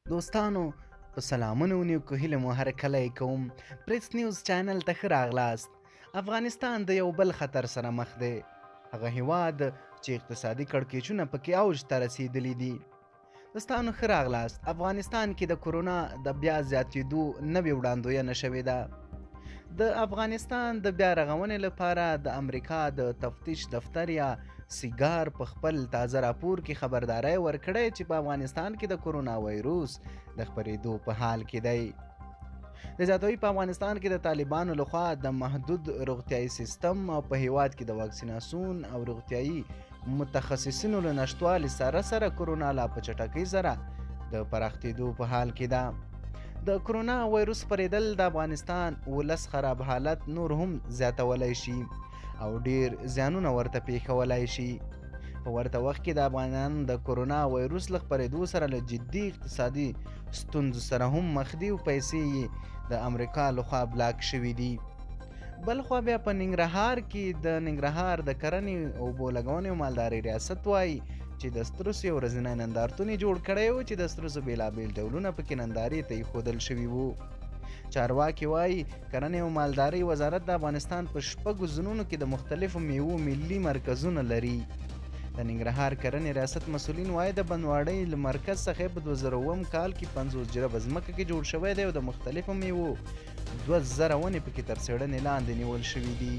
دوستانو په سلامونه ونیو که هیله مو هر کله یې کوم پریس نیوز چینل ته ښه راغلاست. افغانستان د یو بل خطر سره مخ دی، هغه هیواد چې اقتصادي کړکېچونه پکې اوج ته رسېدلي دي. دوستانو ښه راغلاست. افغانستان کې د کورونا د بیا زیاتېدو نوې وړاندوینه شوې ده. د افغانستان د بیا رغونې لپاره د امریکا د تفتیش دفتر یا سیګار په خپل تازه راپور کې خبرداری ورکړی چې په افغانستان کې د کورونا وایروس د خپرېدو په حال کې دی. د زیاتوي په افغانستان کې د طالبانو لخوا د محدود روغتیایي سیستم او په هیواد کې د واکسیناسون او روغتیایي متخصصینو له نشتوالي سره سره کورونا لا په چټکۍ سره د پراختېدو په حال کې ده. د کورونا وایروس خپرېدل د افغانستان ولس خراب حالت نور هم زیاتولی شي او ډیر زیانونه ورته پیښولی شي. په ورته وخت کې د افغانانو د کورونا وایروس له خپرېدو سره له جدي اقتصادي ستونزو سره هم مخ دي او پیسې یې د امریکا لخوا بلاک شوي دي. بل خوا بیا په ننګرهار کې د ننګرهار د کرنې اوبو لګونې او مالدارۍ ریاست وایي چې د سترسو یو ورځنی نندارتون یې جوړ کړی و چې د سترسو بېلابېل ډولونه پکې نندارې ته ایښودل شوي وو. چارواکي وایي کرنې او مالدارۍ وزارت د افغانستان په 6 ځایونو کې د مختلفو میوو ملي مرکزونه لري. د ننګرهار کرنې ریاست مسؤلین وایي د بنواړۍ له مرکز څخه په 2009 کال کې 50 جربه ځمکه کې جوړ شوی دی او د مختلفو میوو 2000 ونې پکې تر څېړنې لاندې نیول شوي دي.